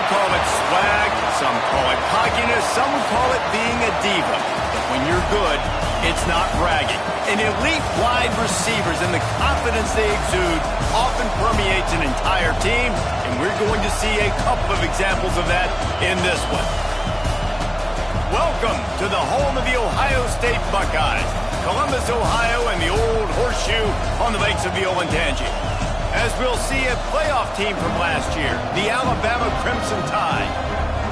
call it swag, some call it cockiness, some would call it being a diva. But when you're good, it's not bragging. An elite wide receivers and the confidence they exude often permeates an entire team, and we're going to see a couple of examples of that in this one. Welcome to the home of the Ohio State Buckeyes, Columbus, Ohio, and the old horseshoe on the banks of the Olentangy. As we'll see a playoff team from last year, the Alabama Crimson Tide,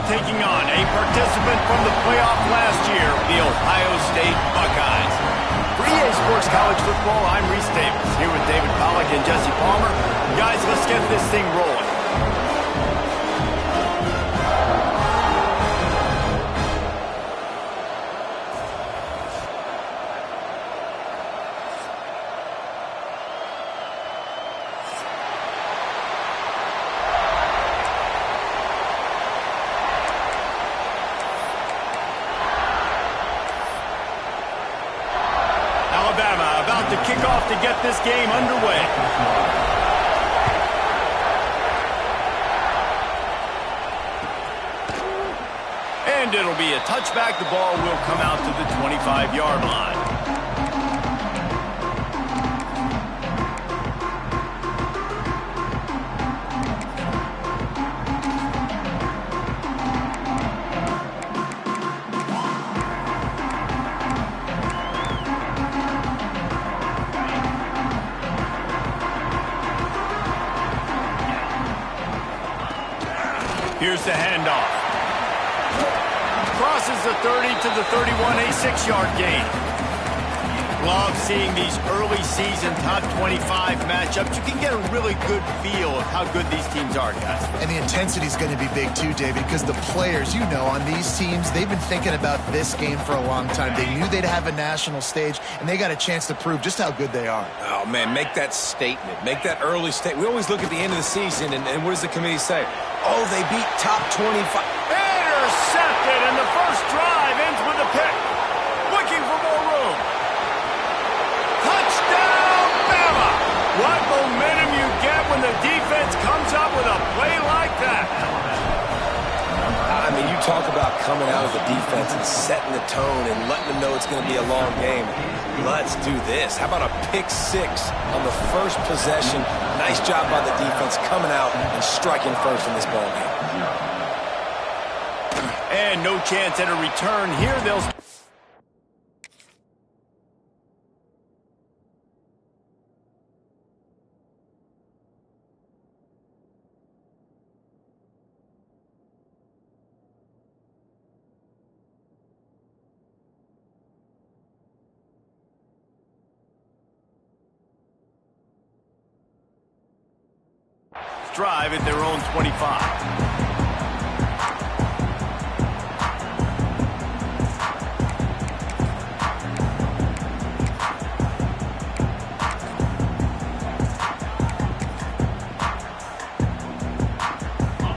taking on a participant from the playoff last year, the Ohio State Buckeyes. For EA Sports College Football, I'm Reese Davis, here with David Pollack and Jesse Palmer. Guys, let's get this thing rolling. Alabama about to kick off to get this game underway. And it'll be a touchback. The ball will come out to the 25-yard line. Here's the handoff. Crosses the 30 to the 31, a 6-yard gain. Love seeing these early season top 25 matchups. You can get a really good feel of how good these teams are, guys. And the intensity is going to be big too, David, because the players, you know, on these teams, they've been thinking about this game for a long time. They knew they'd have a national stage, and they got a chance to prove just how good they are. Oh, man, make that statement. Make that early statement. We always look at the end of the season, and what does the committee say? Oh, they beat top 25. Intercepted, and the first drive ends with a pick. Looking for more room. Touchdown, Bama! What momentum you get when the defense comes up with a play like that. I mean, you talk about coming out of the defense and setting the tone and letting them know it's going to be a long game. Let's do this. How about a pick six on the first possession? Nice job by the defense coming out and striking first in this ball game. And no chance at a return here. They'll... drive at their own 25.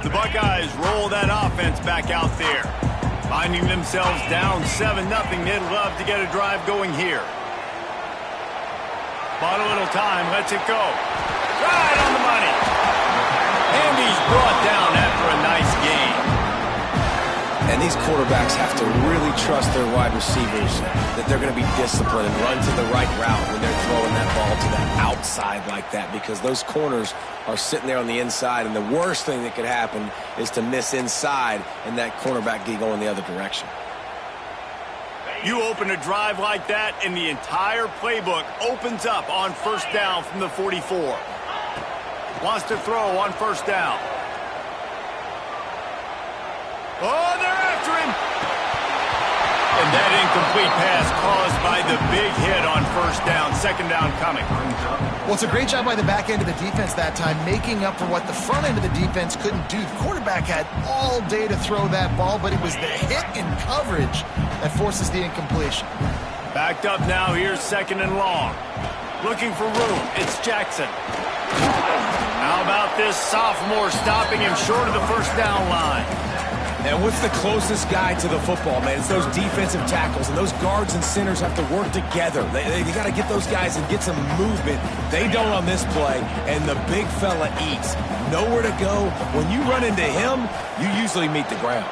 The Buckeyes roll that offense back out there. Finding themselves down 7-0, they'd love to get a drive going here. Bought a little time, lets it go. Right on the money. And he's brought down after a nice game. And these quarterbacks have to really trust their wide receivers that they're going to be disciplined and run to the right route when they're throwing that ball to the outside like that, because those corners are sitting there on the inside, and the worst thing that could happen is to miss inside and that cornerback get going the other direction. You open a drive like that, and the entire playbook opens up on first down from the 44. Wants to throw on first down. Oh, they're after him. And that incomplete pass caused by the big hit on first down. Second down coming. Well, it's a great job by the back end of the defense that time, making up for what the front end of the defense couldn't do. The quarterback had all day to throw that ball, but it was the hit in coverage that forces the incompletion. Backed up now. Here's second and long. Looking for room. It's Jackson. How about this sophomore stopping him short of the first down line? And what's the closest guy to the football, man? It's those defensive tackles, and those guards and centers have to work together. They got to get those guys and get some movement. They don't on this play, and the big fella eats. Nowhere to go. When you run into him, you usually meet the ground.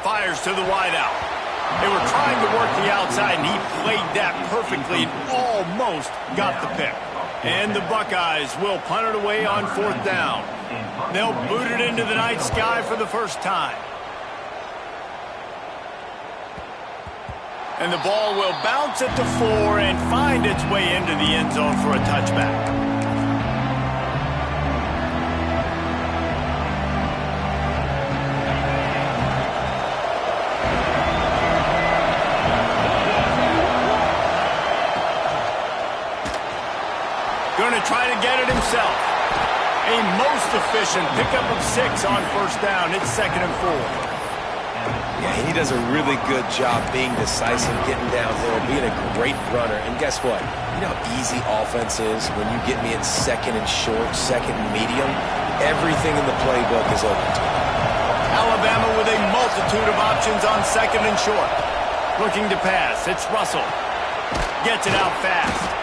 Fires to the wideout. They were trying to work the outside, and he played that perfectly and almost got the pick. And the Buckeyes will punt it away on 4th down. They'll boot it into the night sky for the first time. And the ball will bounce at the 4 and find its way into the end zone for a touchback. Going to try to get it himself. A most efficient pickup of 6 on 1st down. It's 2nd and 4. Yeah, he does a really good job being decisive, getting downhill, being a great runner. And guess what? You know how easy offense is when you get me in 2nd and short, 2nd and medium? Everything in the playbook is open to me. Alabama with a multitude of options on 2nd and short. Looking to pass. It's Russell. Gets it out fast.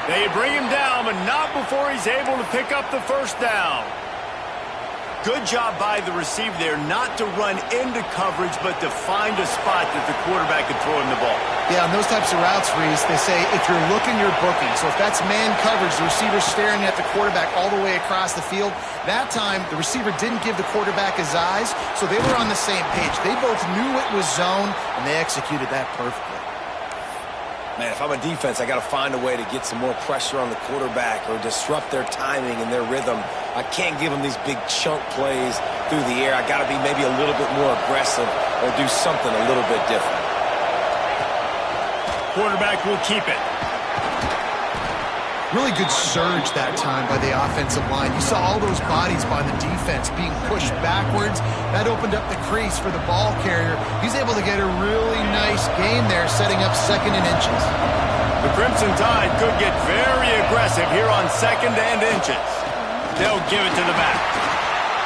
They bring him down, but not before he's able to pick up the 1st down. Good job by the receiver there not to run into coverage, but to find a spot that the quarterback can throw him the ball. Yeah, on those types of routes, Reese, they say if you're looking, you're booking. So if that's man coverage, the receiver's staring at the quarterback all the way across the field. That time, the receiver didn't give the quarterback his eyes, so they were on the same page. They both knew it was zone, and they executed that perfectly. Man, if I'm a defense, I got to find a way to get some more pressure on the quarterback or disrupt their timing and their rhythm. I can't give them these big chunk plays through the air. I got to be maybe a little bit more aggressive or do something a little bit different. Quarterback will keep it. Really good surge that time by the offensive line. You saw all those bodies by the defense being pushed backwards. That opened up the crease for the ball carrier. He's able to get a really nice gain there, setting up 2nd and inches. The Crimson Tide could get very aggressive here on 2nd and inches. They'll give it to the back.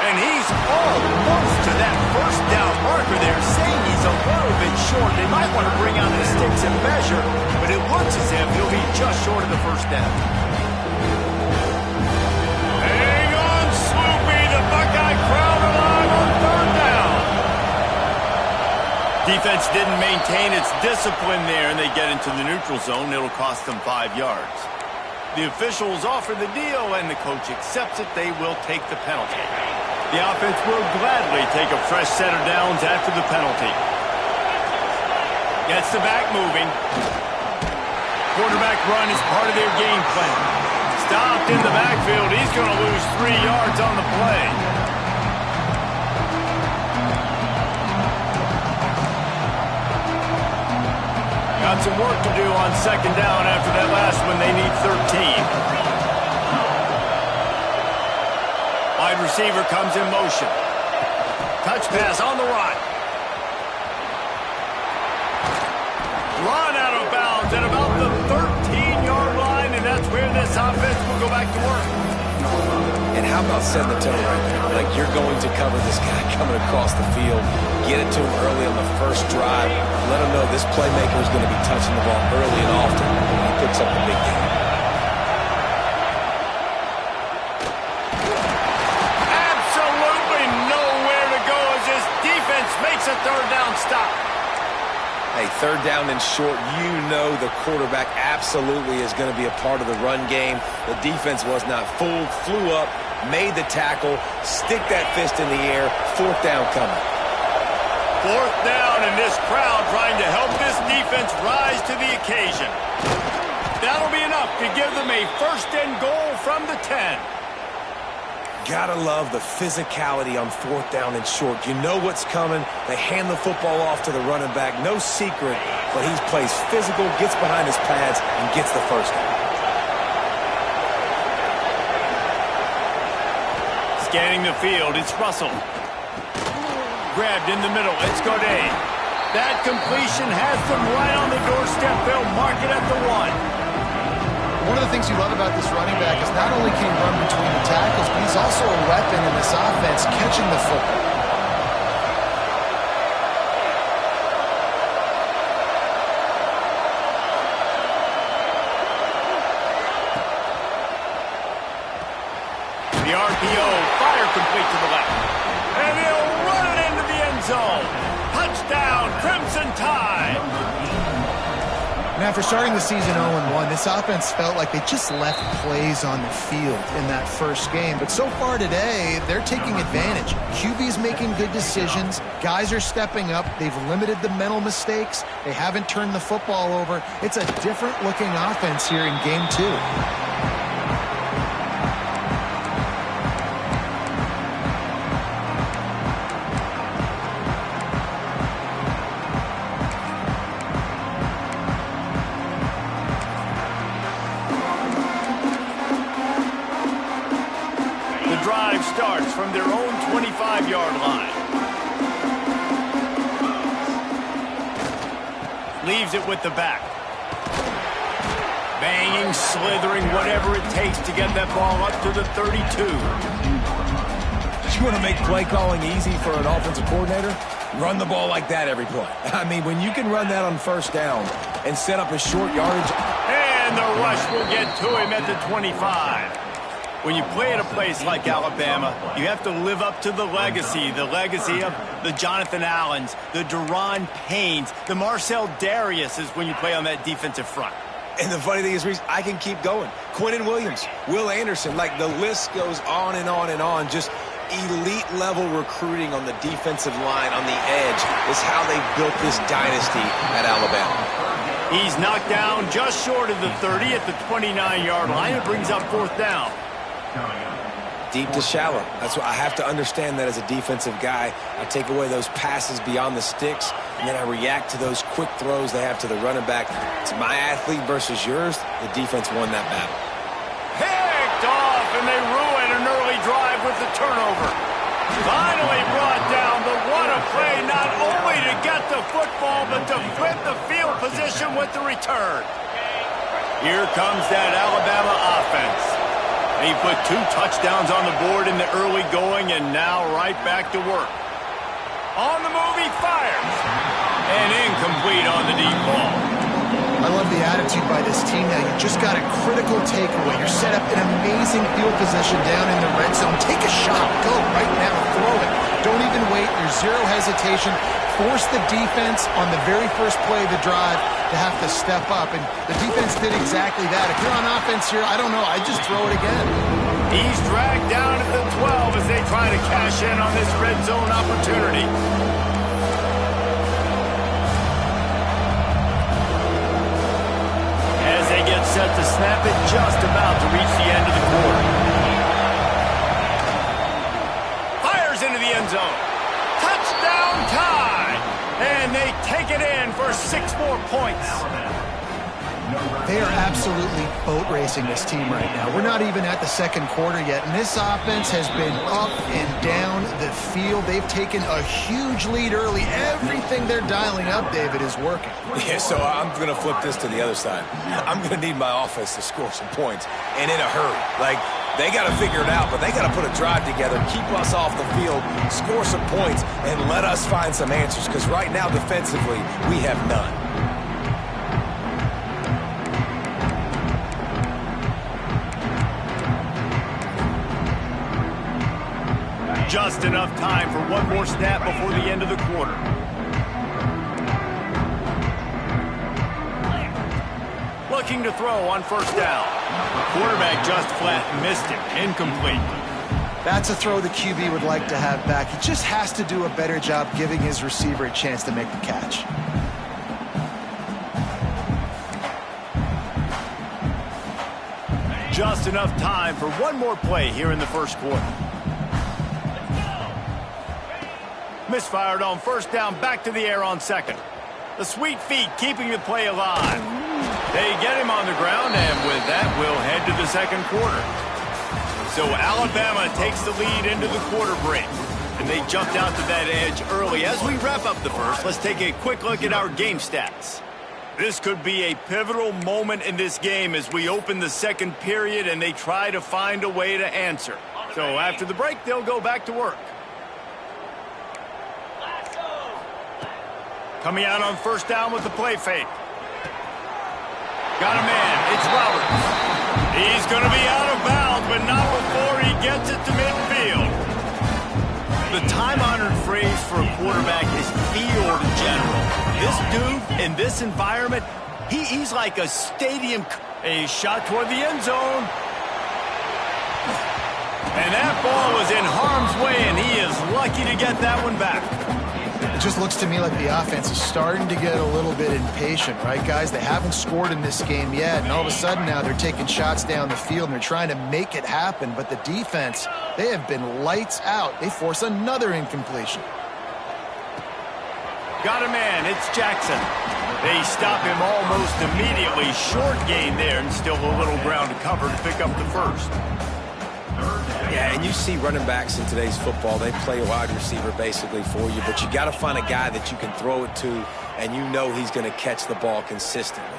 And he's almost to that 1st down marker there, saying he's a little bit short. They might want to bring out the sticks and measure, but it looks as if he'll be just short of the 1st down. Hang on, Sloopy, the Buckeye crowd alive on 3rd down. Defense didn't maintain its discipline there, and they get into the neutral zone. It'll cost them 5 yards. The officials offer the deal, and the coach accepts it. They will take the penalty. The offense will gladly take a fresh set of downs after the penalty. Gets the back moving. Quarterback run is part of their game plan. Stopped in the backfield. He's going to lose 3 yards on the play. Got some work to do on 2nd down after that last one. They need 13. Wide receiver comes in motion. Touch pass on the run. Run out of bounds at about the 13-yard line, and that's where this offense will go back to work. And how about setting the tone right there? Like, you're going to cover this guy coming across the field. Get it to him early on the 1st drive. Let him know this playmaker is going to be touching the ball early and often when he picks up the big game. Makes a 3rd down stop. Hey, 3rd down and short, you know the quarterback absolutely is going to be a part of the run game. The defense was not fooled, flew up, made the tackle, stick that fist in the air, 4th down coming. 4th down, and this crowd trying to help this defense rise to the occasion. That'll be enough to give them a 1st and goal from the 10. Gotta love the physicality on 4th down and short. You know what's coming. They hand the football off to the running back. No secret, but he plays physical, gets behind his pads, and gets the 1st down. Scanning the field, it's Russell. Grabbed in the middle, it's Godet. That completion has them right on the doorstep. They'll mark it at the 1. One of the things you love about this running back is not only can he run between the tackles, but he's also a weapon in this offense catching the football. The RPO, fire complete to the left. And he'll run it into the end zone. Touchdown, Crimson Tide. Now, for starting the season 0-1, this offense felt like they just left plays on the field in that first game. But so far today, they're taking advantage. QB's making good decisions. Guys are stepping up. They've limited the mental mistakes. They haven't turned the football over. It's a different-looking offense here in Game 2. Drive starts from their own 25-yard line. Leaves it with the back. Banging, slithering, whatever it takes to get that ball up to the 32. You want to make play calling easy for an offensive coordinator? Run the ball like that every play. I mean, when you can run that on first down and set up a short yardage. And the rush will get to him at the 25. When you play at a place like Alabama, you have to live up to the legacy of the Jonathan Allens, the Daron Paynes, the Marcel Dariuses when you play on that defensive front. And the funny thing is, Reese, I can keep going. Quinnen Williams, Will Anderson, like the list goes on and on and on. Just elite level recruiting on the defensive line, on the edge, is how they built this dynasty at Alabama. He's knocked down just short of the 30 at the 29-yard line. It brings up fourth down. Deep to shallow. That's what I have to understand that as a defensive guy. I take away those passes beyond the sticks, and then I react to those quick throws they have to the running back. It's my athlete versus yours. The defense won that battle. Picked off, and they ruin an early drive with the turnover. Finally brought down, but what a play, not only to get the football, but to flip the field position with the return. Here comes that Alabama offense. He put 2 touchdowns on the board in the early going, and now right back to work. On the move, he fires. And incomplete on the deep ball. I love the attitude by this team now. You just got a critical takeaway. You're set up in amazing field position down in the red zone. Take a shot. Go right now. Throw it. Don't even wait. There's zero hesitation. Force the defense on the very first play of the drive to have to step up. And the defense did exactly that. If you're on offense here, I don't know. I'd just throw it again. He's dragged down at the 12 as they try to cash in on this red zone opportunity. As they get set to snap it, just about to reach the end of the quarter. Fires into the end zone. Touchdown Tide! And they take it in for 6 more points. They are absolutely boat racing this team right now. We're not even at the second quarter yet, and this offense has been up and down the field. They've taken a huge lead early. Everything they're dialing up, David, is working. Yeah, so I'm going to flip this to the other side. I'm going to need my offense to score some points, and in a hurry. Like, they got to figure it out, but they got to put a drive together, keep us off the field, score some points, and let us find some answers, because right now, defensively, we have none. Just enough time for one more snap before the end of the quarter. Looking to throw on first down. Quarterback just flat missed it. Incomplete. That's a throw the QB would like to have back. He just has to do a better job giving his receiver a chance to make the catch. Just enough time for one more play here in the first quarter. Misfired on first down, back to the air on second. The sweet feet keeping the play alive. They get him on the ground, and with that, we'll head to the second quarter. So Alabama takes the lead into the quarter break, and they jumped out to that edge early. As we wrap up the first, let's take a quick look at our game stats. This could be a pivotal moment in this game as we open the second period and they try to find a way to answer. So after the break, they'll go back to work. Coming out on first down with the play fake. Got a man. It's Roberts. He's going to be out of bounds, but not before he gets it to midfield. The time-honored phrase for a quarterback is field general. This dude, in this environment, he's like a stadium. A shot toward the end zone. And that ball was in harm's way, and he is lucky to get that one back. It just looks to me like the offense is starting to get a little bit impatient, right, guys? They haven't scored in this game yet, and all of a sudden now they're taking shots down the field, and they're trying to make it happen. But the defense, they have been lights out. They force another incompletion. Got a man. It's Jackson. They stop him almost immediately. Short gain there, and still a little ground to cover to pick up the first. Yeah, and you see running backs in today's football, they play a wide receiver basically for you, but you got to find a guy that you can throw it to, and you know he's going to catch the ball consistently.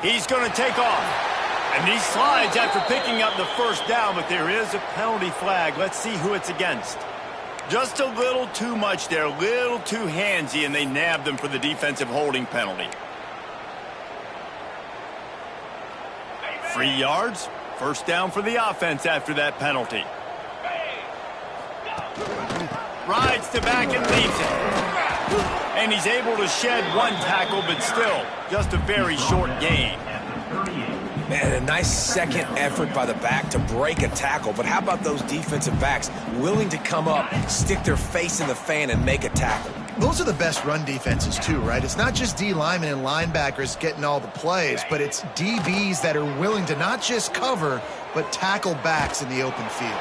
He's going to take off, and he slides after picking up the first down, but there is a penalty flag. Let's see who it's against. Just a little too much there, a little too handsy, and they nabbed them for the defensive holding penalty. 3 yards. First down for the offense after that penalty. Rides to back and leaves it. And he's able to shed one tackle, but still, just a very short gain. Man, a nice second effort by the back to break a tackle. But how about those defensive backs willing to come up, stick their face in the fan, and make a tackle? Those are the best run defenses too, right? It's not just D linemen and linebackers getting all the plays, but it's DBs that are willing to not just cover, but tackle backs in the open field.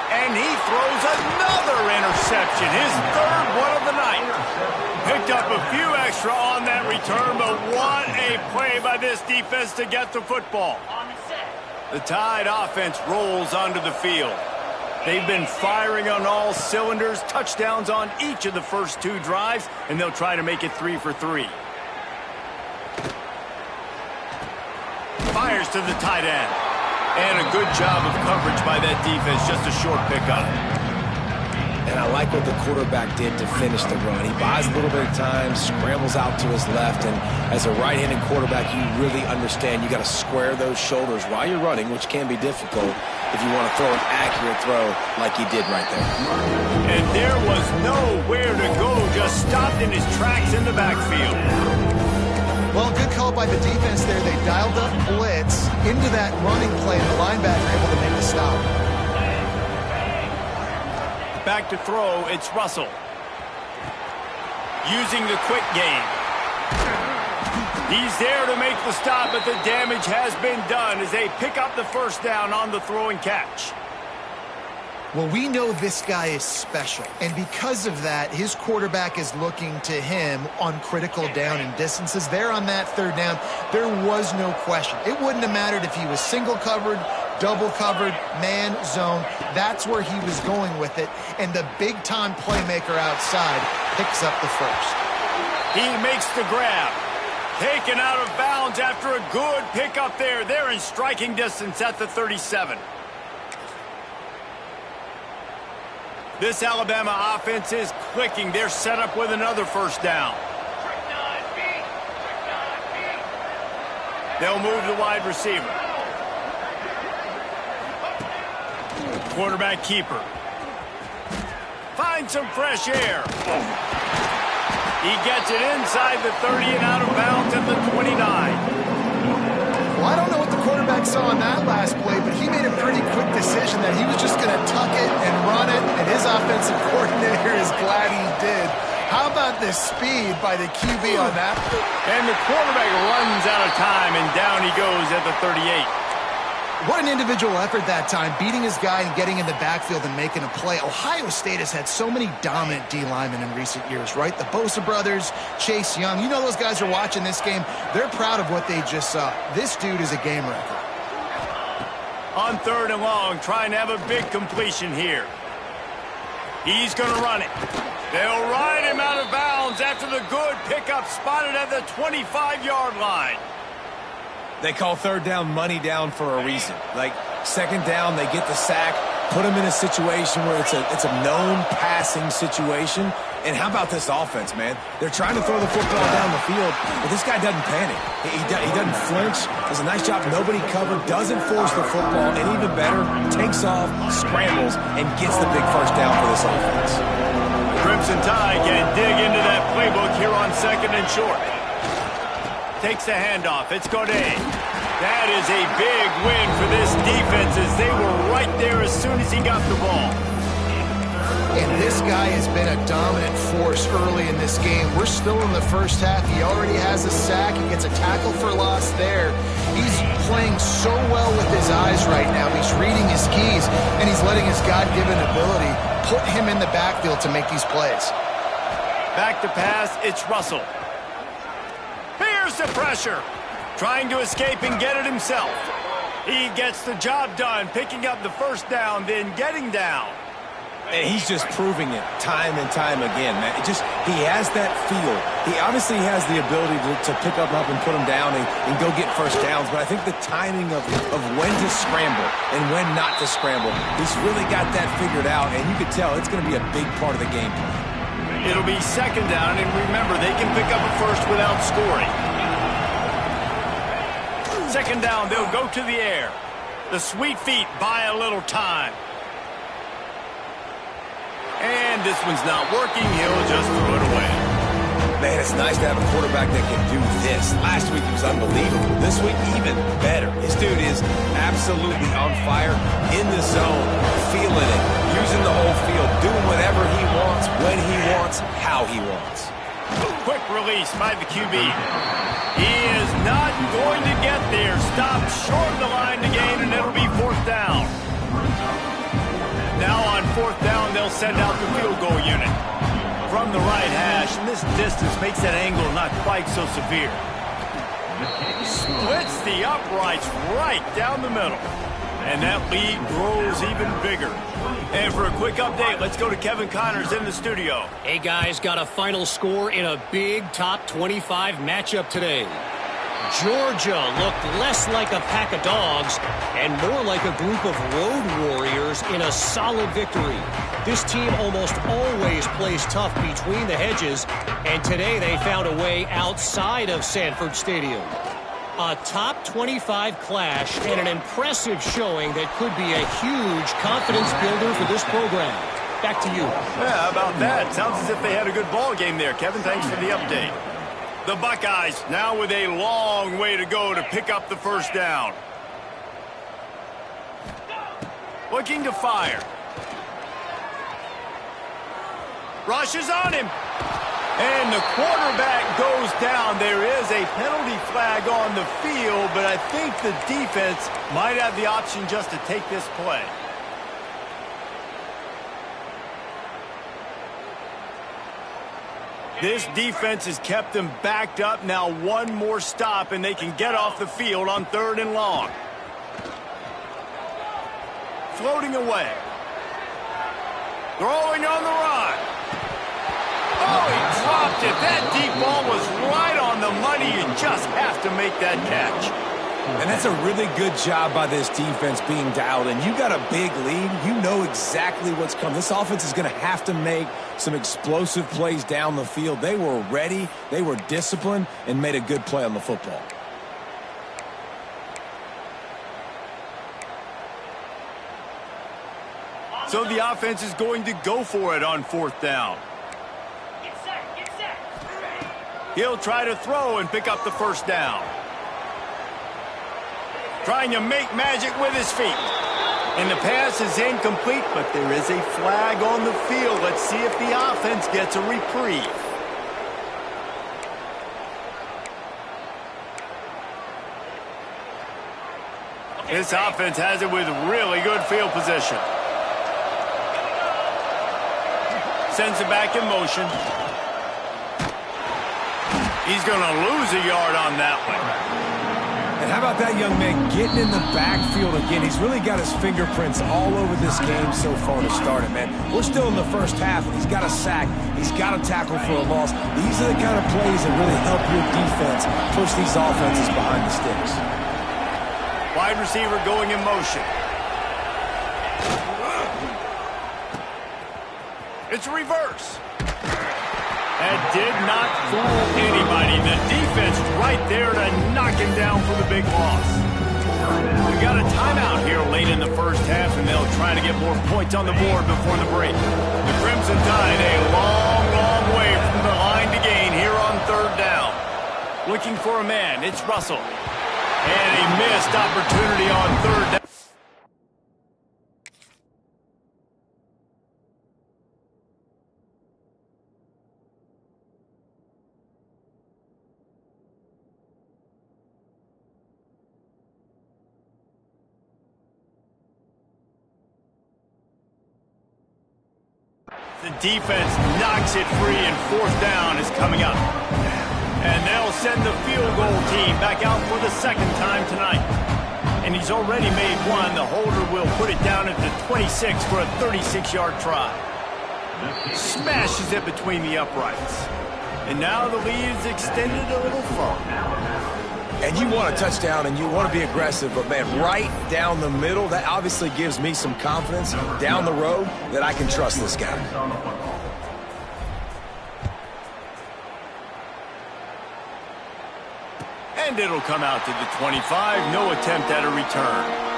And he throws another interception, his third one of the night. Picked up a few extra on that return, but what a play by this defense to get the football. The Tide offense rolls onto the field. They've been firing on all cylinders, touchdowns on each of the first 2 drives, and they'll try to make it 3 for 3. Fires to the tight end. And a good job of coverage by that defense, just a short pickup. And I like what the quarterback did to finish the run. He buys a little bit of time, scrambles out to his left, and as a right-handed quarterback, you really understand you got to square those shoulders while you're running, which can be difficult if you want to throw an accurate throw like he did right there. And there was nowhere to go, just stopped in his tracks in the backfield. Well, good call by the defense there. They dialed up blitz into that running play, and the linebacker able to make the stop. Back to throw, it's Russell. Using the quick game. He's there to make the stop, but the damage has been done as they pick up the first down on the throw and catch. Well, we know this guy is special, and because of that, his quarterback is looking to him on critical down and distances. There on that third down, there was no question. It wouldn't have mattered if he was single covered, double covered, man, zone. That's where he was going with it, and the big-time playmaker outside picks up the first. He makes the grab. Taken out of bounds after a good pickup there. They're in striking distance at the 37. This Alabama offense is clicking. They're set up with another first down. They'll move the wide receiver. Quarterback keeper. Finds some fresh air. He gets it inside the 30 and out of bounds at the 29. Well, I don't know what the quarterback saw on that last play, but he made a pretty quick decision that he was just going to tuck it and run it, and his offensive coordinator is glad he did. How about the speed by the QB on that? And the quarterback runs out of time, and down he goes at the 38. What an individual effort that time, beating his guy and getting in the backfield and making a play. Ohio State has had so many dominant D linemen in recent years, right? The Bosa brothers, Chase Young. You know those guys are watching this game. They're proud of what they just saw. This dude is a game wrecker. On third and long, trying to have a big completion here. He's going to run it. They'll ride him out of bounds. downs after the good pickup spotted at the 25-yard line. They call third down money down for a reason. Like, second down, they get the sack, put them in a situation where it's a known passing situation. And how about this offense, man? They're trying to throw the football down the field, but this guy doesn't panic. He doesn't flinch. Does a nice job. Nobody covered, doesn't force the football, and even better, takes off, scrambles, and gets the big first down for this offense. Crimson Tide can dig into that playbook here on second and short. Takes the handoff. It's Godet. That is a big win for this defense as they were right there as soon as he got the ball. And this guy has been a dominant force early in this game. We're still in the first half. He already has a sack. He gets a tackle for loss there. He's playing so well with his eyes right now. He's reading his keys, and he's letting his God-given ability put him in the backfield to make these plays. Back to pass. It's Russell. Here's the pressure. Trying to escape and get it himself. He gets the job done, picking up the first down, then getting down. And he's just proving it time and time again, man. He has that feel. He obviously has the ability to pick up and put him down and go get first downs, but I think the timing of when to scramble and when not to scramble, he's really got that figured out, and you can tell it's going to be a big part of the game plan. It'll be second down, and remember, they can pick up a first without scoring. Second down, they'll go to the air. The sweet feet buy a little time. And this one's not working. He'll just throw it away. Man, it's nice to have a quarterback that can do this. Last week he was unbelievable. This week, even better. This dude is absolutely on fire, in the zone, feeling it, using the whole field, doing whatever he wants, when he wants, how he wants. Quick release by the QB. He is not going to get there. Stopped short of the line to gain, and it'll be fourth down. Now on fourth down, they'll send out the field goal unit. From the right hash, and this distance makes that angle not quite so severe. Splits the uprights right down the middle. And that lead grows even bigger. And for a quick update, let's go to Kevin Connors in the studio. Hey guys, got a final score in a big top 25 matchup today. Georgia looked less like a pack of dogs and more like a group of road warriors in a solid victory. This team almost always plays tough between the hedges, and today they found a way outside of Sanford Stadium. A top 25 clash and an impressive showing that could be a huge confidence builder for this program. Back to you. Yeah, how about that? Sounds as if they had a good ball game there. Kevin, thanks for the update. The Buckeyes now with a long way to go to pick up the first down. Looking to fire. Rushes on him. And the quarterback goes down. There is a penalty flag on the field, but I think the defense might have the option just to take this play. This defense has kept them backed up. Now one more stop, and they can get off the field on third and long. Floating away. Throwing on the run. Oh, he dropped it. That deep ball was right on the money. You just have to make that catch. And that's a really good job by this defense being dialed in. You got a big lead. You know exactly what's coming. This offense is going to have to make some explosive plays down the field. They were ready, they were disciplined, and made a good play on the football. So the offense is going to go for it on fourth down. He'll try to throw and pick up the first down. Trying to make magic with his feet. And the pass is incomplete, but there is a flag on the field. Let's see if the offense gets a reprieve. This offense has it with really good field position. Sends it back in motion. He's going to lose a yard on that one. And How about that young man getting in the backfield again? He's really got his fingerprints all over this game so far to start it, man. We're still in the first half, and he's got a sack. He's got a tackle for a loss. These are the kind of plays that really help your defense push these offenses behind the sticks. Wide receiver going in motion. It's a reverse. That did not fool anybody. The defense right there to knock him down for the big loss. We got a timeout here late in the first half, and they'll try to get more points on the board before the break. The Crimson Tide a long, long way from the line to gain here on third down. Looking for a man. It's Russell. And a missed opportunity on third down. The defense knocks it free, and fourth down is coming up. And they'll send the field goal team back out for the second time tonight. And he's already made one. The holder will put it down at the 26 for a 36-yard try. Smashes it between the uprights. And now the lead is extended a little further. And you want a touchdown, and you want to be aggressive, but, man, right down the middle, that obviously gives me some confidence down the road that I can trust this guy. And it'll come out to the 25. No attempt at a return.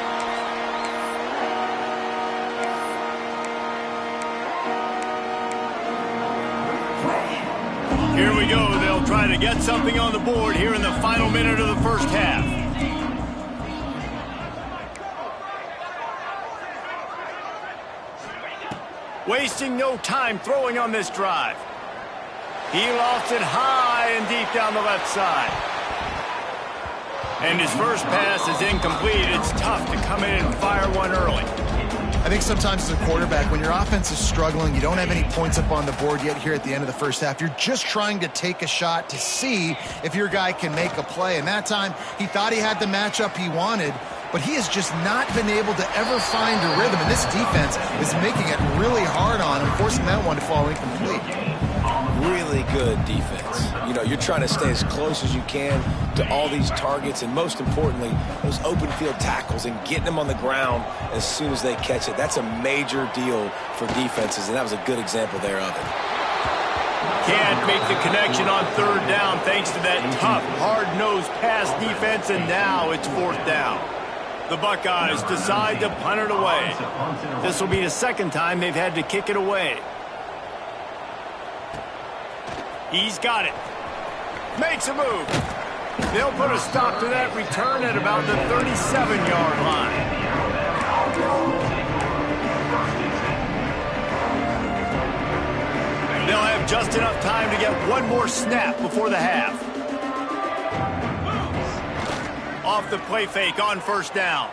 Here we go. They'll try to get something on the board here in the final minute of the first half. Wasting no time throwing on this drive. He lost it high and deep down the left side. And his first pass is incomplete. It's tough to come in and fire one early. I think sometimes as a quarterback, when your offense is struggling, you don't have any points up on the board yet here at the end of the first half. You're just trying to take a shot to see if your guy can make a play. And that time, he thought he had the matchup he wanted, but he has just not been able to ever find a rhythm. And this defense is making it really hard on him, forcing that one to fall incomplete. Really good defense. You know, you're trying to stay as close as you can to all these targets, and most importantly, those open field tackles and getting them on the ground as soon as they catch it. That's a major deal for defenses, and that was a good example there of it. Can't make the connection on third down thanks to that tough, hard-nosed pass defense, and now it's fourth down. The Buckeyes decide to punt it away. This will be the second time they've had to kick it away. He's got it. Makes a move. They'll put a stop to that return at about the 37-yard line. They'll have just enough time to get one more snap before the half. Off the play fake on first down.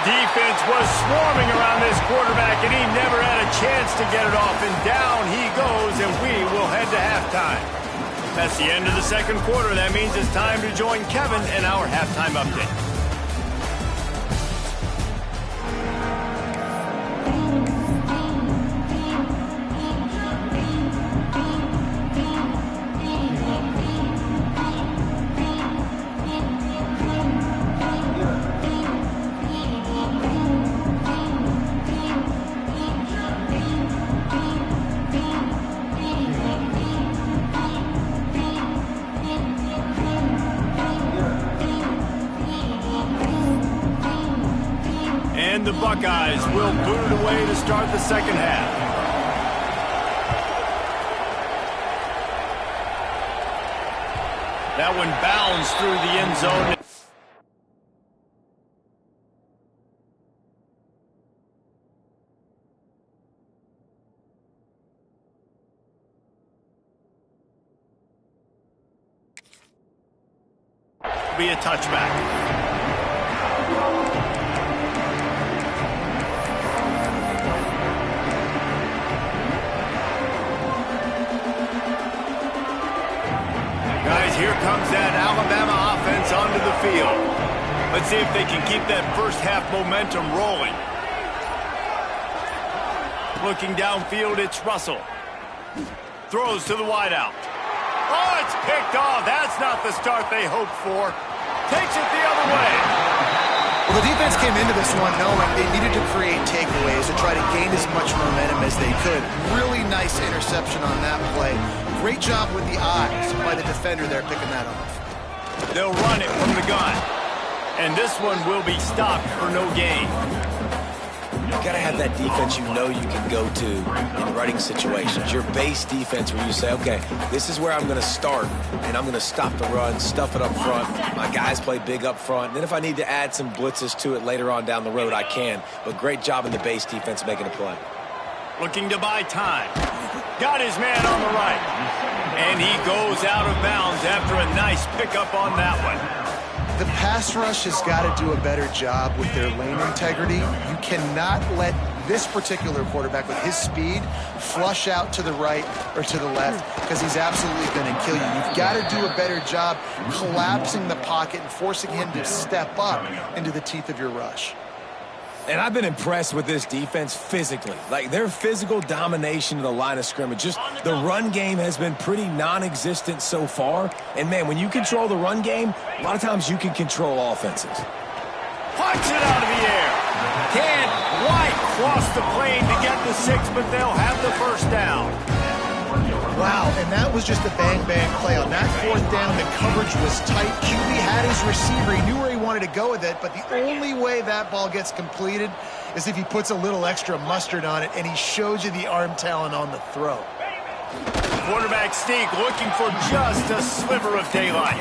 Defense was swarming around this quarterback, and he never had a chance to get it off. And down he goes, and we will head to halftime. That's the end of the second quarter. That means it's time to join Kevin in our halftime update. And the Buckeyes will boot it away to start the second half. That one bounds through the end zone. Be a touchback. as here comes that Alabama offense onto the field. Let's see if they can keep that first half momentum rolling. Looking downfield, it's Russell. Throws to the wideout. Oh, it's picked off. That's not the start they hoped for. Takes it the other way. Well, the defense came into this one knowing they needed to create takeaways to try to gain as much momentum as they could. Really nice interception on that play. Great job with the eyes by the defender there picking that off. They'll run it from the gun. And this one will be stopped for no gain. You got to have that defense you know you can go to in running situations. Your base defense where you say, okay, this is where I'm going to start, and I'm going to stop the run, stuff it up front. My guys play big up front. And then if I need to add some blitzes to it later on down the road, I can. But great job in the base defense making a play. Looking to buy time. Got his man on the right. And he goes out of bounds after a nice pickup on that one. The pass rush has got to do a better job with their lane integrity. You cannot let this particular quarterback with his speed flush out to the right or to the left because he's absolutely going to kill you. You've got to do a better job collapsing the pocket and forcing him to step up into the teeth of your rush. And I've been impressed with this defense physically. Like, their physical domination of the line of scrimmage. Just the run game has been pretty non-existent so far. And, man, when you control the run game, a lot of times you can control offenses. Punch it out of the air. Can't quite cross the plane to get the 6, but they'll have the first down. Wow, and that was just a bang-bang play. On that fourth down, the coverage was tight. QB had his receiver. He knew where he wanted to go with it, but the only way that ball gets completed is if he puts a little extra mustard on it, and he shows you the arm talent on the throw. Quarterback sneak looking for just a sliver of daylight.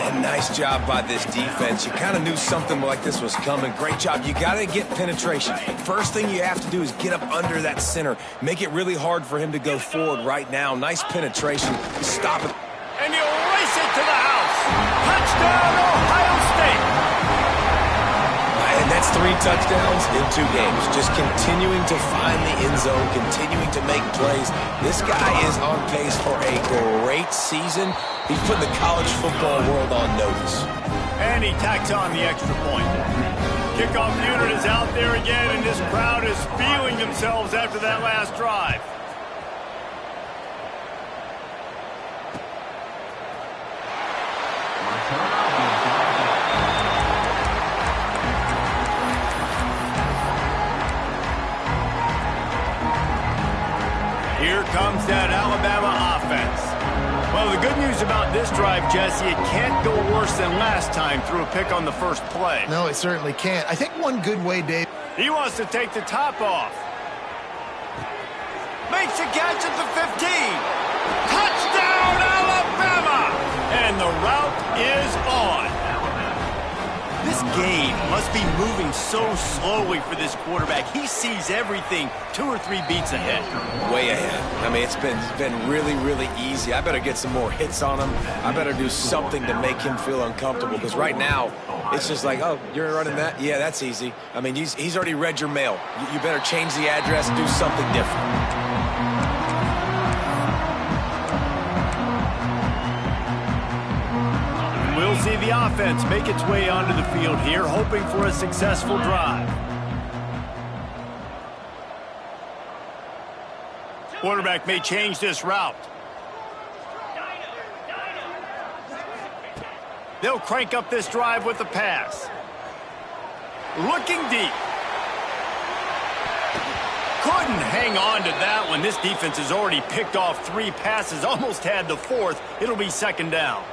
And nice job by this defense. You kind of knew something like this was coming. Great job. You got to get penetration. First thing you have to do is get up under that center. Make it really hard for him to go forward right now. Nice penetration. Stop it. And he'll race it to the house. Touchdown, Ohio State. And that's 3 touchdowns in 2 games. Just continuing to find the end zone, continuing to make plays. This guy is on pace for a great season. He's putting the college football world on notice. And he tacks on the extra point. Kickoff unit is out there again, and this crowd is feeling themselves after that last drive. Here comes that Alabama offense. Well, the good news about this drive, Jesse, it can't go worse than last time through a pick on the first play. No, it certainly can't. I think one good way, Dave. He wants to take the top off. Makes a catch at the 15. Touchdown, Alabama! And the route is on. This game must be moving so slowly for this quarterback. He sees everything 2 or 3 beats ahead. Way ahead. I mean, it's been really, really easy. I better get some more hits on him. I better do something to make him feel uncomfortable because right now it's just like, oh, you're running that? Yeah, that's easy. I mean, he's already read your mail. You better change the address, do something different. We'll see the offense make its way onto the field here, hoping for a successful drive. Quarterback may change this route. They'll crank up this drive with the pass. Looking deep. Couldn't hang on to that one. This defense has already picked off 3 passes, almost had the 4th. It'll be second down.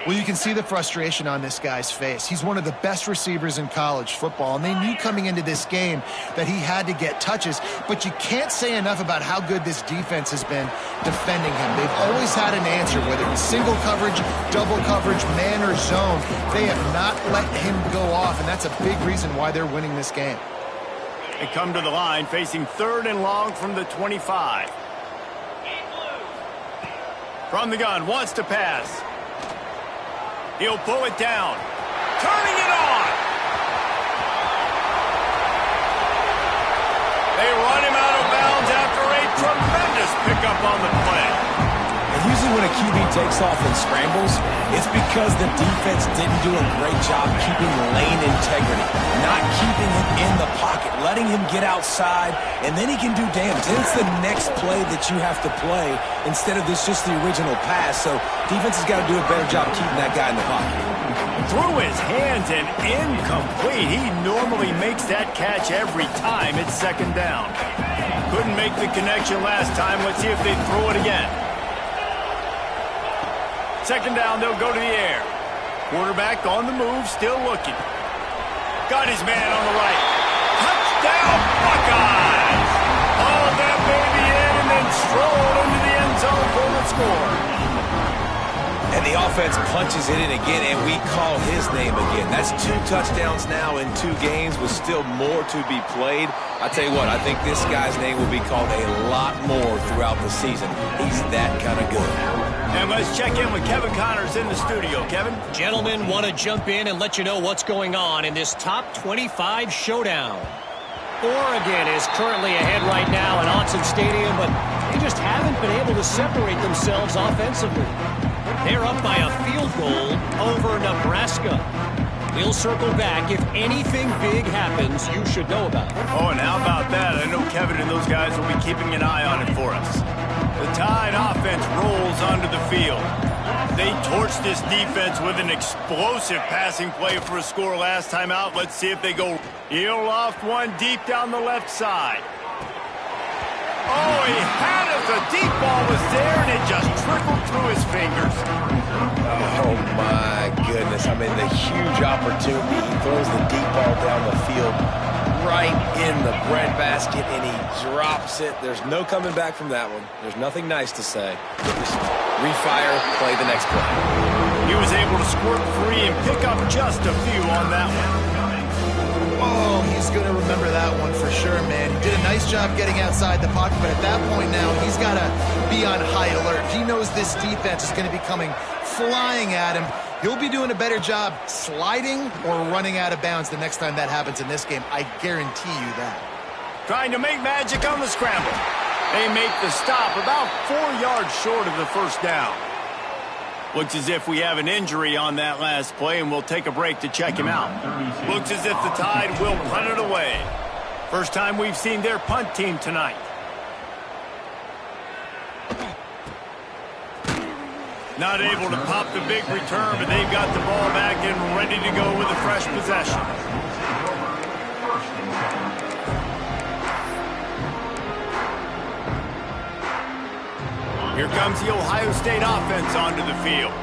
Well, you can see the frustration on this guy's face. He's one of the best receivers in college football, and they knew coming into this game that he had to get touches, but you can't say enough about how good this defense has been defending him. They've always had an answer, whether it's single coverage, double coverage, man or zone. They have not let him go off, and that's a big reason why they're winning this game. They come to the line facing 3rd and long from the 25. From the gun, wants to pass. He'll pull it down. Turning it on. They run him out of bounds after a tremendous pickup on the play. And using Usually when a QB takes off and scrambles, it's because the defense didn't do a great job keeping lane integrity, not keeping him in the pocket, letting him get outside, and then he can do damage. Then it's the next play that you have to play instead of just the original pass. So defense has got to do a better job keeping that guy in the pocket. Through his hands and incomplete. He normally makes that catch every time. It's second down. Couldn't make the connection last time. Let's see if they throw it again. Second down, they'll go to the air. Quarterback on the move, still looking. Got his man on the right. Touchdown, Buckeyes! Hauled that baby in and then strolled into the end zone for the score. And the offense punches it in again, and we call his name again. That's 2 touchdowns now in 2 games with still more to be played. I tell you what, I think this guy's name will be called a lot more throughout the season. He's that kind of good. And let's check in with Kevin Connors in the studio. Kevin? Gentlemen, want to jump in and let you know what's going on in this top 25 showdown. Oregon is currently ahead right now at Autzen Stadium, but they just haven't been able to separate themselves offensively. They're up by a field goal over Nebraska. We'll circle back. If anything big happens, you should know about it. Oh, and how about that? I know Kevin and those guys will be keeping an eye on it for us. The Tide offense rolls onto the field. They torched this defense with an explosive passing play for a score last time out. Let's see if they go. He'll loft one deep down the left side. Oh, he had it. The deep ball was there, and it just trickled through his fingers. Oh, my goodness. I mean, the huge opportunity. He throws the deep ball down the field right in the breadbasket, and he drops it. There's no coming back from that one. There's nothing nice to say. Just refire, play the next play. He was able to squirt free and pick up just a few on that one. Oh, he's going to remember that one for sure, man. He did a nice job getting outside the pocket, but at that point now, he's got to be on high alert. He knows this defense is going to be coming flying at him. He'll be doing a better job sliding or running out of bounds the next time that happens in this game. I guarantee you that. Trying to make magic on the scramble. They make the stop about 4 yards short of the first down. Looks as if we have an injury on that last play, and we'll take a break to check him out. Looks as if the Tide will punt it away. First time we've seen their punt team tonight. Not able to pop the big return, but they've got the ball back and ready to go with a fresh possession. Here comes the Ohio State offense onto the field.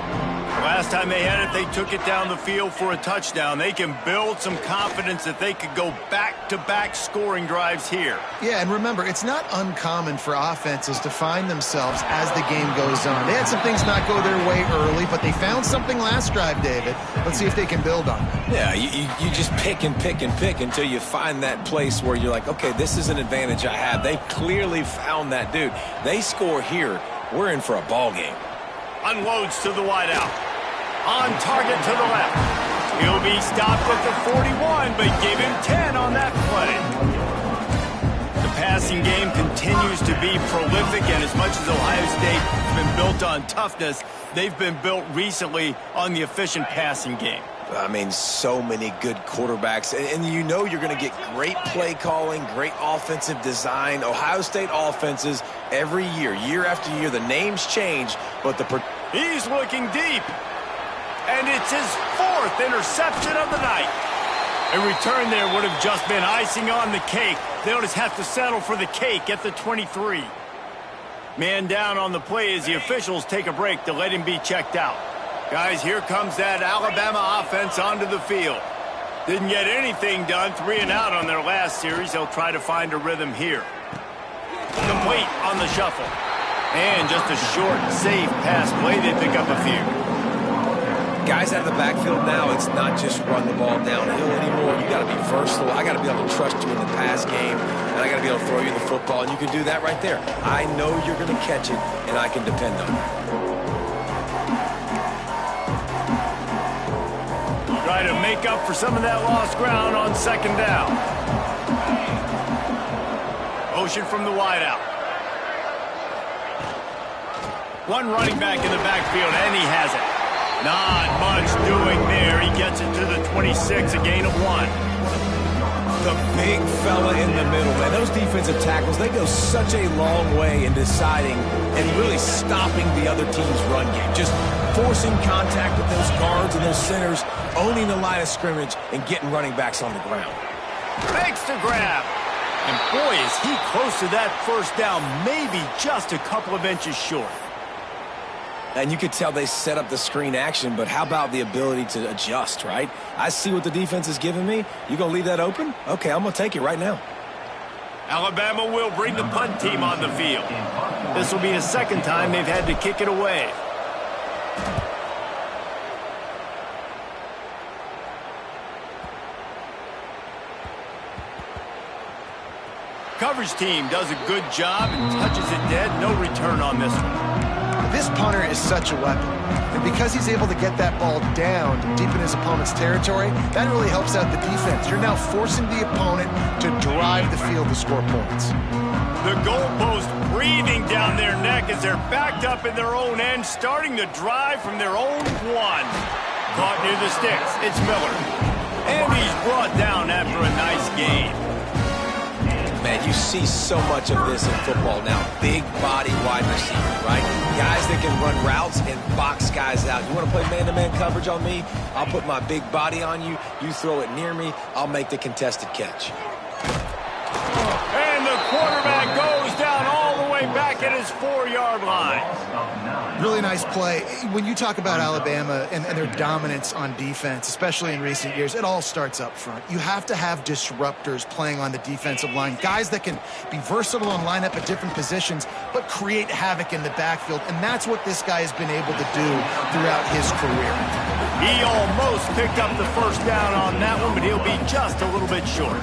Last time they had it, they took it down the field for a touchdown. They can build some confidence that they could go back-to-back scoring drives here. Yeah, and remember, it's not uncommon for offenses to find themselves as the game goes on. They had some things not go their way early, but they found something last drive, David. Let's see if they can build on it. Yeah, you just pick and pick and pick until you find that place where you're like, okay, this is an advantage I have. They clearly found that dude. They score here. We're in for a ball game. Unloads to the wideout. On target to the left. He'll be stopped at the 41, but gave him 10 on that play. The passing game continues to be prolific, and as much as Ohio State has been built on toughness, they've been built recently on the efficient passing game. I mean, so many good quarterbacks. And you know you're going to get great play calling, great offensive design. Ohio State offenses every year, year after year, the names change, but he's looking deep. And it's his 4th interception of the night. A return there would have just been icing on the cake. They'll just have to settle for the cake at the 23. Man down on the play as the officials take a break to let him be checked out. Guys, here comes that Alabama offense onto the field. Didn't get anything done, 3 and out on their last series. They'll try to find a rhythm here. Complete on the shuffle. And just a short, safe pass play. They pick up a few. Guys out of the backfield now, it's not just run the ball downhill anymore. You got to be versatile. I got to be able to trust you in the pass game, and I got to be able to throw you the football, and you can do that right there. I know you're going to catch it, and I can depend on it. Try to make up for some of that lost ground on second down. Motion from the wideout. One running back in the backfield, and he has it. Not much doing there. He gets it to the 26, a gain of 1. The big fella in the middle, man. Those defensive tackles, they go such a long way in deciding and really stopping the other team's run game. Just forcing contact with those guards and those centers, owning the line of scrimmage, and getting running backs on the ground. Makes the grab. And boy, is he close to that first down, maybe just a couple of inches short. And you could tell they set up the screen action, but how about the ability to adjust, right? I see what the defense is giving me. You going to leave that open? Okay, I'm going to take it right now. Alabama will bring the punt team on the field. This will be the second time they've had to kick it away. Coverage team does a good job and touches it dead. No return on this one. This punter is such a weapon. And because he's able to get that ball down deep in his opponent's territory, that really helps out the defense. You're now forcing the opponent to drive the field to score points. The goalpost breathing down their neck as they're backed up in their own end, starting the drive from their own 1. Caught near the sticks. It's Miller. And he's brought down after a nice gain. Man, you see so much of this in football now. Big body wide receiver, right? Guys that can run routes and box guys out. You want to play man-to-man coverage on me? I'll put my big body on you. You throw it near me, I'll make the contested catch. And the quarterback goes down all the way back at his 4-yard line. Really nice play. When you talk about Alabama and their dominance on defense, especially in recent years, it all starts up front. You have to have disruptors playing on the defensive line, guys that can be versatile and line up at different positions, but create havoc in the backfield, and that's what this guy has been able to do throughout his career. He almost picked up the first down on that one, but he'll be just a little bit short.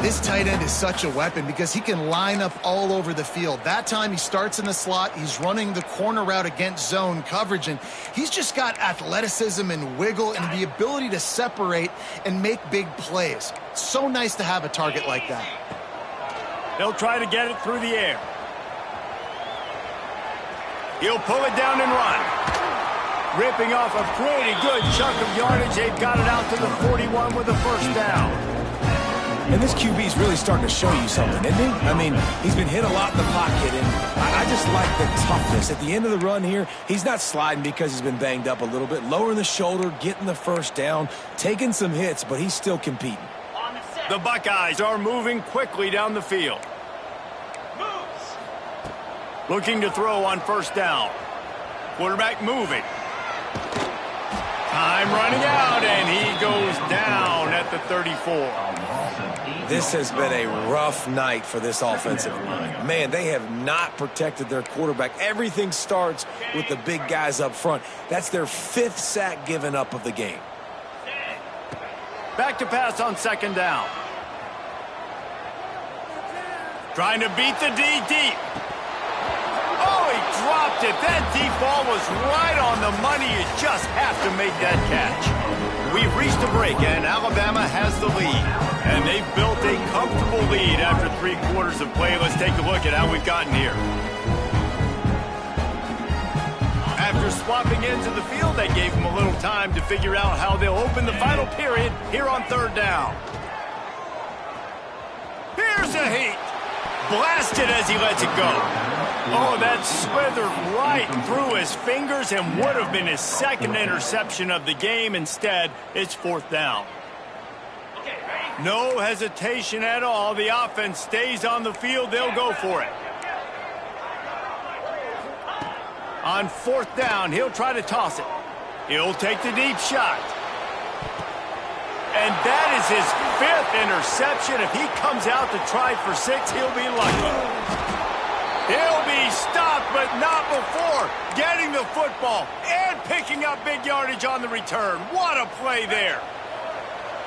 This tight end is such a weapon because he can line up all over the field. That time he starts in the slot, he's running the corner route against zone coverage, and he's just got athleticism and wiggle and the ability to separate and make big plays. So nice to have a target like that. They'll try to get it through the air. He'll pull it down and run. Ripping off a pretty good chunk of yardage. They've got it out to the 41 with a first down. And this QB's really starting to show you something, isn't he? I mean, he's been hit a lot in the pocket, and I just like the toughness. At the end of the run here, he's not sliding because he's been banged up a little bit. Lowering the shoulder, getting the first down, taking some hits, but he's still competing. The Buckeyes are moving quickly down the field. Looking to throw on first down. Quarterback moving. Time running out, and he goes down at the 34. This has been a rough night for this offensive line. Man, they have not protected their quarterback. Everything starts with the big guys up front. That's their 5th sack given up of the game. Back to pass on second down. Trying to beat the D deep. Oh, he dropped it. That deep ball was right on the money. You just have to make that catch. We've reached a break, and Alabama has the lead. And they've built a comfortable lead after 3 quarters of play. Let's take a look at how we've gotten here. After swapping ends of the field, they gave them a little time to figure out how they'll open the final period here on third down. Here's a heat. Blasted as he lets it go. Oh, that slithered right through his fingers and would have been his second interception of the game. Instead, it's fourth down. No hesitation at all. The offense stays on the field. They'll go for it. On fourth down, he'll try to toss it. He'll take the deep shot. And that is his 5th interception. If he comes out to try for 6, he'll be lucky. He'll be stopped, but not before getting the football and picking up big yardage on the return. What a play there.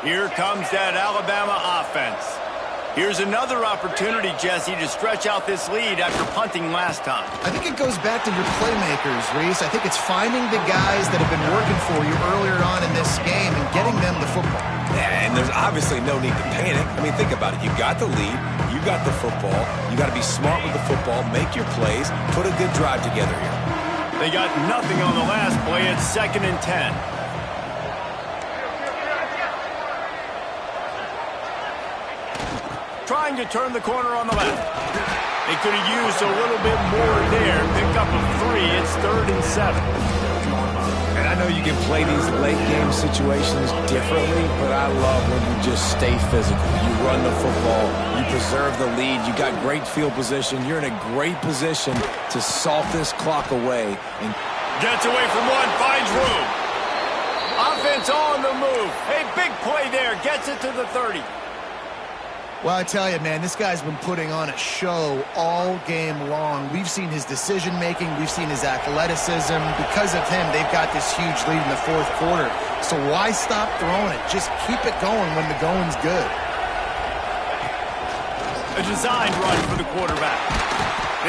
Here comes that Alabama offense. Here's another opportunity, Jesse, to stretch out this lead after punting last time. I think it goes back to your playmakers, Reese. I think it's finding the guys that have been working for you earlier on in this game and getting them the football. Yeah, and there's obviously no need to panic. I mean, think about it. You got the lead. You got the football. You got to be smart with the football, make your plays, put a good drive together here. They got nothing on the last play. It's 2nd and 10. Trying to turn the corner on the left. They could have used a little bit more there. Pick up a 3. It's 3rd and 7. And I know you can play these late game situations differently, but I love when you just stay physical. You run the football, you preserve the lead, you got great field position, you're in a great position to salt this clock away. And gets away from one, finds room. Offense on the move. A big play there, gets it to the 30. Well, I tell you, man, this guy's been putting on a show all game long. We've seen his decision-making. We've seen his athleticism. Because of him, they've got this huge lead in the 4th quarter. So why stop throwing it? Just keep it going when the going's good. A designed run for the quarterback.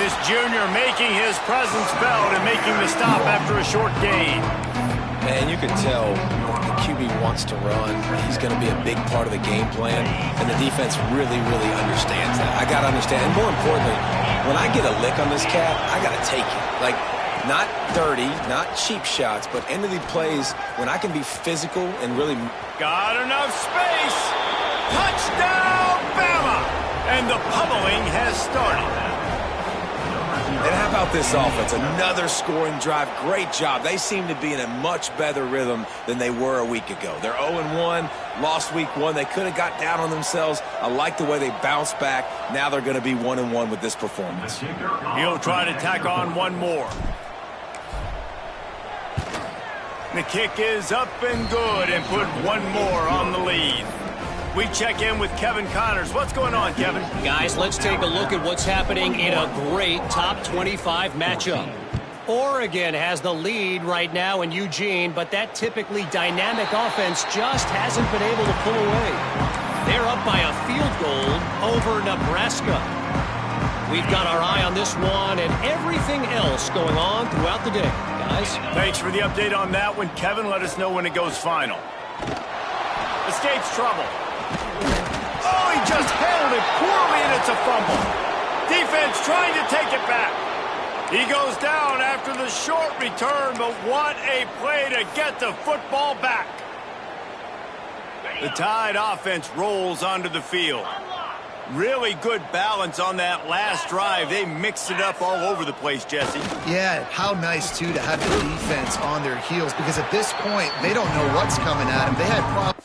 This junior making his presence felt and making the stop after a short gain. Man, you can tell the QB wants to run. He's going to be a big part of the game plan, and the defense really, really understands that. I got to understand, and more importantly, when I get a lick on this cat, I got to take it. Like, not dirty, not cheap shots, but end of the plays when I can be physical and really... Got enough space. Touchdown, Bama! And the pummeling has started. And how about this offense? Another scoring drive. Great job. They seem to be in a much better rhythm than they were a week ago. They're 0-1, lost week 1. They could have got down on themselves. I like the way they bounced back. Now they're going to be 1-1 with this performance. He'll try to tack on one more. The kick is up and good and put one more on the lead. We check in with Kevin Connors. What's going on, Kevin? Guys, let's take a look at what's happening in a great top 25 matchup. Oregon has the lead right now in Eugene, but that typically dynamic offense just hasn't been able to pull away. They're up by a field goal over Nebraska. We've got our eye on this one and everything else going on throughout the day. Guys? Thanks for the update on that one, Kevin. Let us know when it goes final. Escapes trouble. Oh, he just handled it poorly, and it's a fumble. Defense trying to take it back. He goes down after the short return, but what a play to get the football back. The Tide offense rolls onto the field. Really good balance on that last drive. They mixed it up all over the place, Jesse. Yeah, how nice, too, to have the defense on their heels, because at this point, they don't know what's coming at them. They had problems.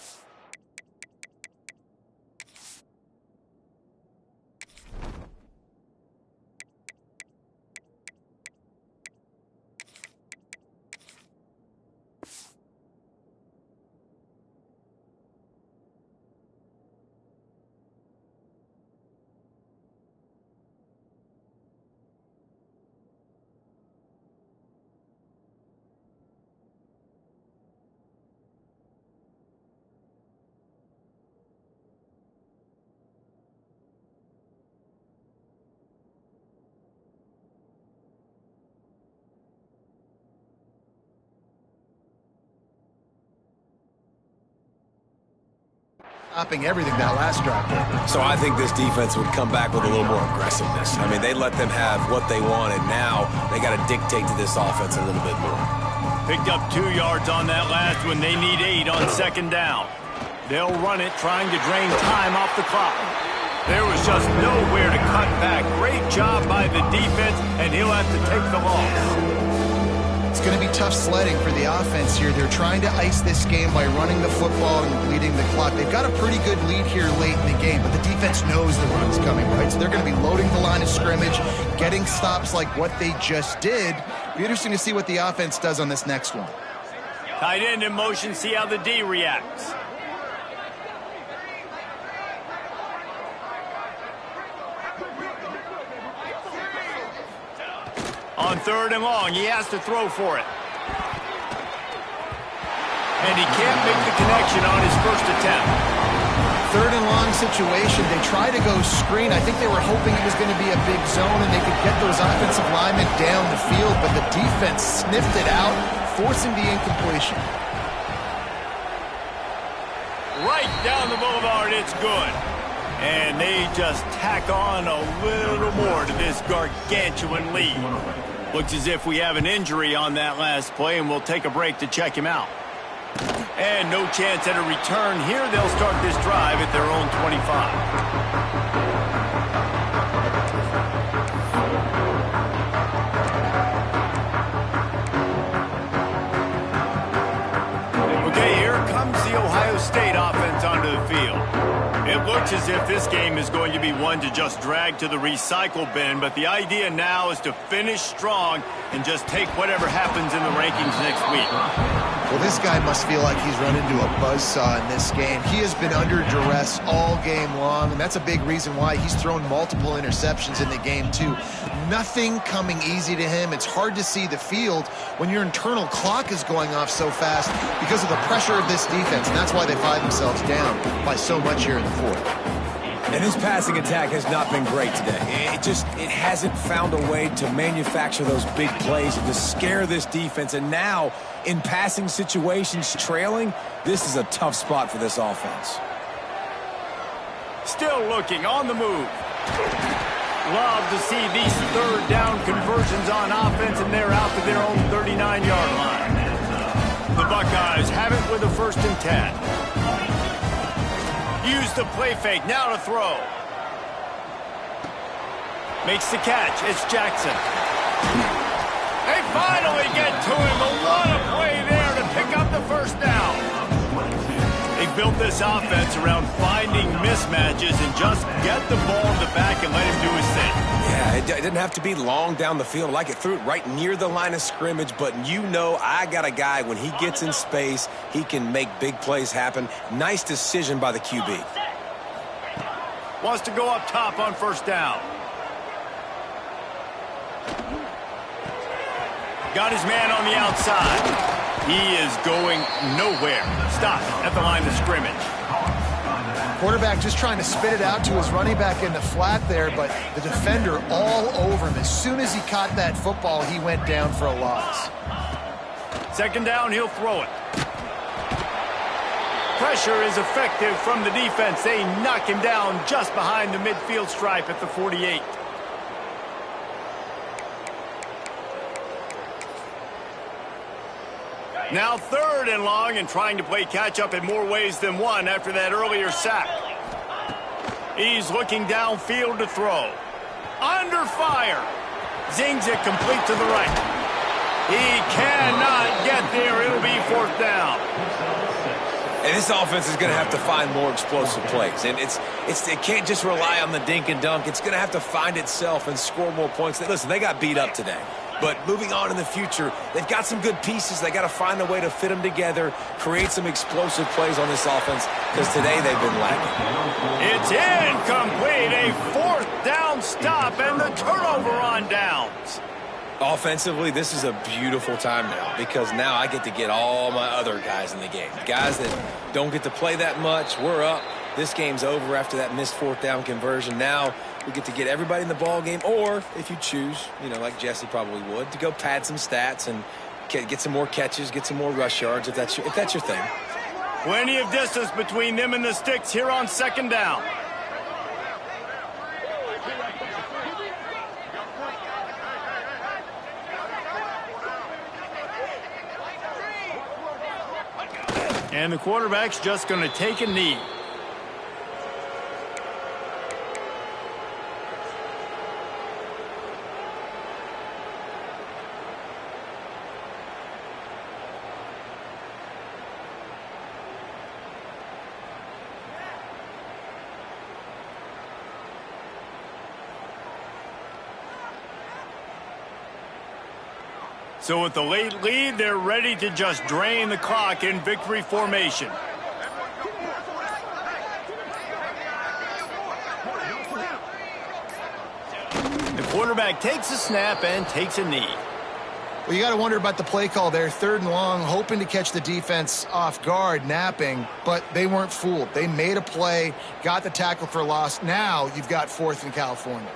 Stopping everything that last drive. So I think this defense would come back with a little more aggressiveness. I mean, they let them have what they wanted. Now they got to dictate to this offense a little bit more. Picked up 2 yards on that last one. They need 8 on 2nd down. They'll run it, trying to drain time off the clock. There was just nowhere to cut back. Great job by the defense, and he'll have to take the loss. It's going to be tough sledding for the offense here. They're trying to ice this game by running the football and bleeding the clock. They've got a pretty good lead here late in the game, but the defense knows the run's coming, right? So they're going to be loading the line of scrimmage, getting stops like what they just did. Be interesting to see what the offense does on this next one. Tight end in motion, see how the D reacts. On 3rd and long, he has to throw for it. And he can't make the connection on his first attempt. third and long situation. They try to go screen. I think they were hoping it was going to be a big zone and they could get those offensive linemen down the field, but the defense sniffed it out, forcing the incompletion. Right down the boulevard, it's good. And they just tack on a little more to this gargantuan lead. Looks as if we have an injury on that last play, and we'll take a break to check him out. And no chance at a return here. They'll start this drive at their own 25. Ohio State offense onto the field. It looks as if this game is going to be one to just drag to the recycle bin, but the idea now is to finish strong and just take whatever happens in the rankings next week. Well, this guy must feel like he's run into a buzzsaw in this game. He has been under duress all game long, and that's a big reason why he's thrown multiple interceptions in the game, too. Nothing coming easy to him. It's hard to see the field when your internal clock is going off so fast because of the pressure of this defense, and that's why they find themselves down by so much here in the fourth. And his passing attack has not been great today. It hasn't found a way to manufacture those big plays and to scare this defense. And now, in passing situations, trailing, this is a tough spot for this offense. Still looking on the move. Love to see these third down conversions on offense, and they're out to their own 39-yard line. The Buckeyes have it with a 1st and 10. Use the play fake, now to throw. Makes the catch, it's Jackson. They finally get to him, but what a play there to pick up the 1st down. They built this offense around finding mismatches and just get the ball in the back and let him do his thing. Yeah, it didn't have to be long down the field. Like it threw it right near the line of scrimmage, but you know I got a guy, when he gets in space, he can make big plays happen. Nice decision by the QB. Wants to go up top on 1st down. Got his man on the outside. He is going nowhere. Stop at the line of scrimmage. Quarterback just trying to spit it out to his running back in the flat there, but the defender all over him. As soon as he caught that football, he went down for a loss. 2nd down, he'll throw it. Pressure is effective from the defense. They knock him down just behind the midfield stripe at the 48. Now 3rd and long, and trying to play catch-up in more ways than one after that earlier sack. He's looking downfield to throw. Under fire. Zings it complete to the right. He cannot get there. It'll be 4th down. And this offense is going to have to find more explosive plays. And it can't just rely on the dink and dunk. It's going to have to find itself and score more points. Listen, they got beat up today. But moving on in the future, they've got some good pieces. They got to find a way to fit them together, create some explosive plays on this offense, because today they've been lacking. It's incomplete. A 4th down stop and the turnover on downs. Offensively, this is a beautiful time now, because now I get to get all my other guys in the game. Guys that don't get to play that much, we're up. This game's over after that missed 4th down conversion. Now we get to get everybody in the ball game, or if you choose, like Jesse probably would, to go pad some stats and get some more catches, get some more rush yards, if that's your thing. Plenty of distance between them and the sticks here on 2nd down. And the quarterback's just going to take a knee. So with the late lead, they're ready to just drain the clock in victory formation. The quarterback takes a snap and takes a knee. Well, you got to wonder about the play call there. 3rd and long, hoping to catch the defense off guard, napping, but they weren't fooled. They made a play, got the tackle for loss. Now you've got 4th in California.